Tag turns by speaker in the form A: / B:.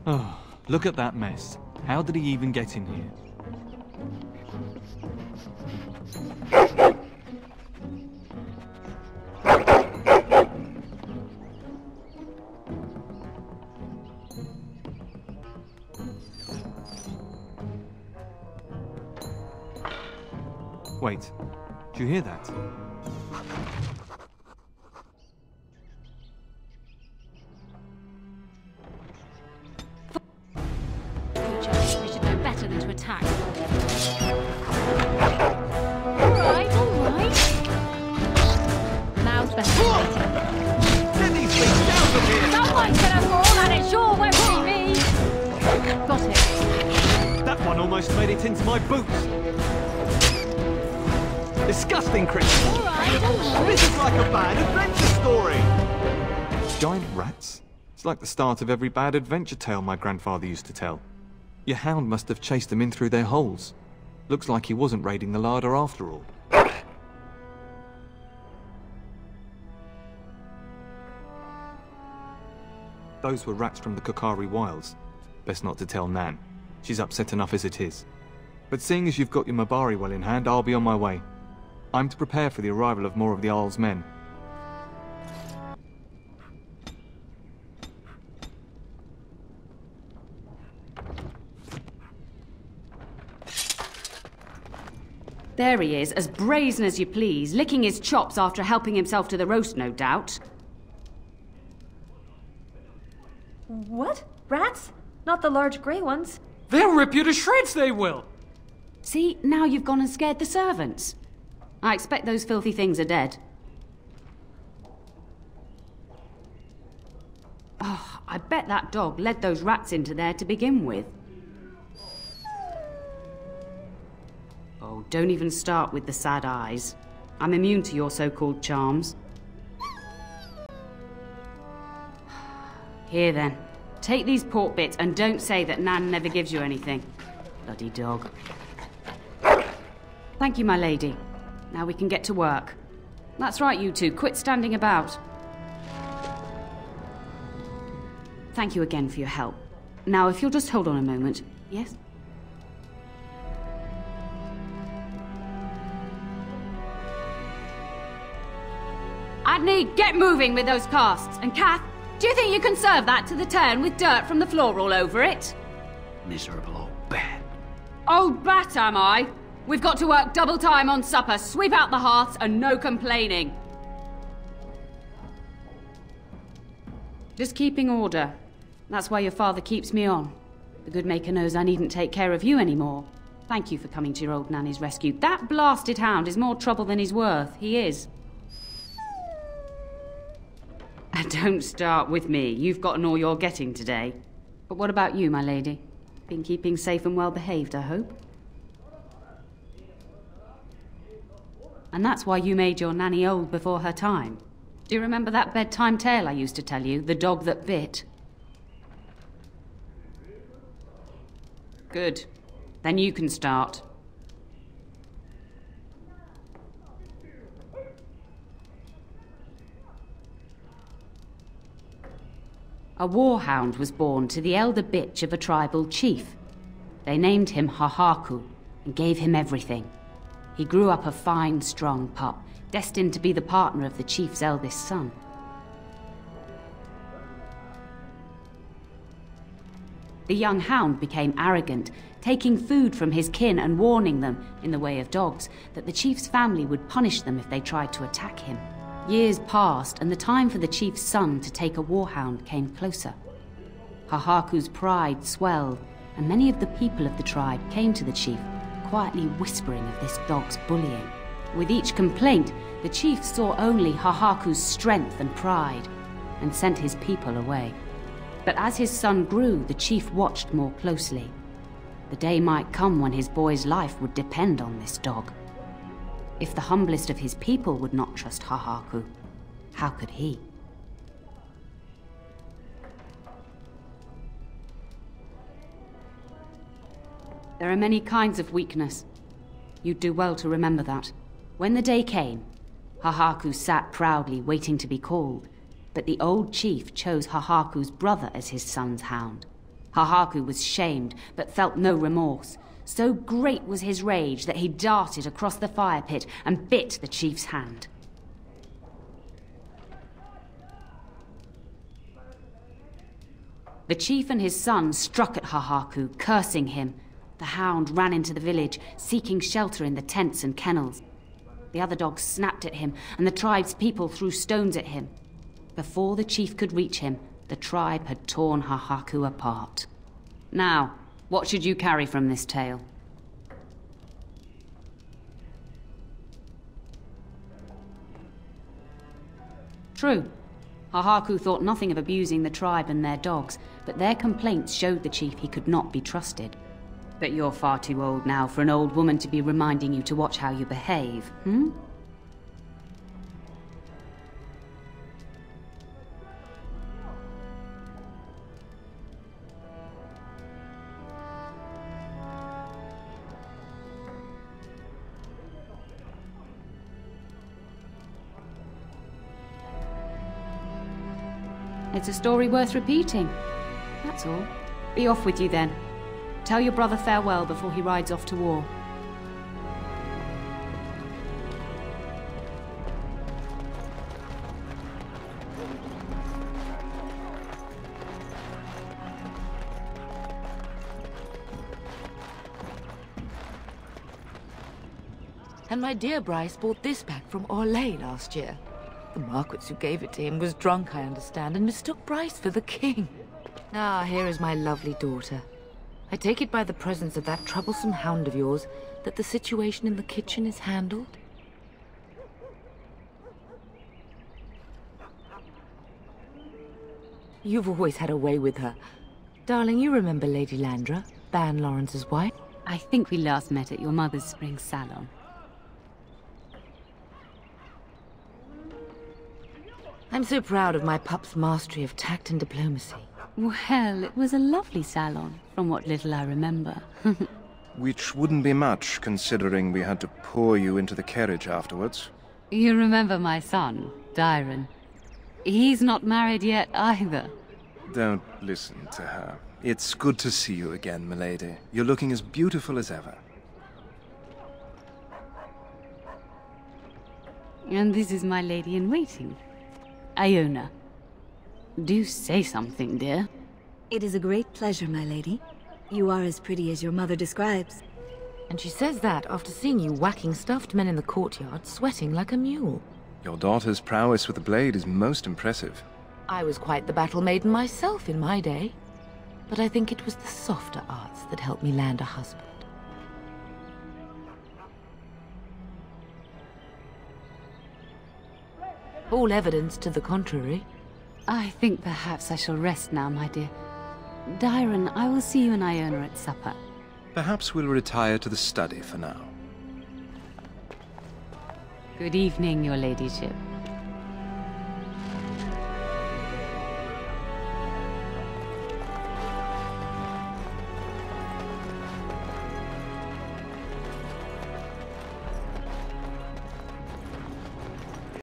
A: Oh, look at that mess. How did he even get in here? Wait, do you hear that?
B: We should know better than to attack. Alright, alright. Now's better.
C: Get these things down from here!
B: Someone's gonna fall and it sure won't be me! Got it.
A: That one almost made it into my boots! Disgusting creature!
B: Alright, alright.
C: This is like a bad adventure story!
A: Giant rats? It's like the start of every bad adventure tale my grandfather used to tell. Your hound must have chased them in through their holes. Looks like he wasn't raiding the larder after all. Those were rats from the Kokari Wilds. Best not to tell Nan. She's upset enough as it is. But seeing as you've got your Mabari well in hand, I'll be on my way. I'm to prepare for the arrival of more of the Isle's men.
D: There he is, as brazen as you please, licking his chops after helping himself to the roast, no doubt.
E: What? Rats? Not the large grey ones?
F: They'll rip you to shreds, they will!
D: See, now you've gone and scared the servants. I expect those filthy things are dead. Oh, I bet that dog led those rats into there to begin with. Oh, don't even start with the sad eyes. I'm immune to your so-called charms. Here then, take these pork bits and don't say that Nan never gives you anything. Bloody dog. Thank you, my lady. Now we can get to work. That's right, you two. Quit standing about. Thank you again for your help. Now, if you'll just hold on a moment. Yes? Adney, get moving with those casts. And Kath, do you think you can serve that to the turn with dirt from the floor all over it?
C: Miserable old bat.
D: Old bat, am I? We've got to work double time on supper, sweep out the hearths, and no complaining. Just keeping order. That's why your father keeps me on. The good maker knows I needn't take care of you anymore. Thank you for coming to your old nanny's rescue. That blasted hound is more trouble than he's worth. He is. And don't start with me. You've gotten all you're getting today. But what about you, my lady? Been keeping safe and well behaved, I hope? And that's why you made your nanny old before her time. Do you remember that bedtime tale I used to tell you? The dog that bit? Good. Then you can start. A warhound was born to the elder bitch of a tribal chief. They named him Hahaku and gave him everything. He grew up a fine, strong pup, destined to be the partner of the chief's eldest son. The young hound became arrogant, taking food from his kin and warning them, in the way of dogs, that the chief's family would punish them if they tried to attack him. Years passed, and the time for the chief's son to take a warhound came closer. Hahaku's pride swelled, and many of the people of the tribe came to the chief, quietly whispering of this dog's bullying. With each complaint, the chief saw only Hahaku's strength and pride, and sent his people away. But as his son grew, the chief watched more closely. The day might come when his boy's life would depend on this dog. If the humblest of his people would not trust Hahaku, how could he? There are many kinds of weakness. You'd do well to remember that. When the day came, Hahaku sat proudly waiting to be called, but the old chief chose Hahaku's brother as his son's hound. Hahaku was shamed, but felt no remorse. So great was his rage that he darted across the fire pit and bit the chief's hand. The chief and his son struck at Hahaku, cursing him. The hound ran into the village, seeking shelter in the tents and kennels. The other dogs snapped at him, and the tribe's people threw stones at him. Before the chief could reach him, the tribe had torn Hahaku apart. Now, what should you carry from this tale? True. Hahaku thought nothing of abusing the tribe and their dogs, but their complaints showed the chief he could not be trusted. But you're far too old now for an old woman to be reminding you to watch how you behave, hmm? It's a story worth repeating. That's all. Be off with you then. Tell your brother farewell before he rides off to war.
G: And my dear Bryce bought this back from Orlais last year. The Marquis who gave it to him was drunk, I understand, and mistook Bryce for the king. Ah, here is my lovely daughter. I take it by the presence of that troublesome hound of yours that the situation in the kitchen is handled? You've always had a way with her. Darling, you remember Lady Landra, Ban Lawrence's wife?
D: I think we last met at your mother's spring salon.
G: I'm so proud of my pup's mastery of tact and diplomacy.
D: Well, it was a lovely salon, from what little I remember.
H: Which wouldn't be much, considering we had to pour you into the carriage afterwards.
D: You remember my son, Dyron. He's not married yet either.
H: Don't listen to her. It's good to see you again, milady. You're looking as beautiful as ever.
D: And this is my lady-in-waiting, Iona. Do say something, dear.
I: It is a great pleasure, my lady. You are as pretty as your mother describes.
G: And she says that after seeing you whacking stuffed men in the courtyard, sweating like a mule.
H: Your daughter's prowess with the blade is most impressive.
G: I was quite the battle maiden myself in my day. But I think it was the softer arts that helped me land a husband. All evidence to the contrary.
D: I think perhaps I shall rest now, my dear. Dyron, I will see you and Iona at supper.
H: Perhaps we'll retire to the study for now.
D: Good evening, your ladyship.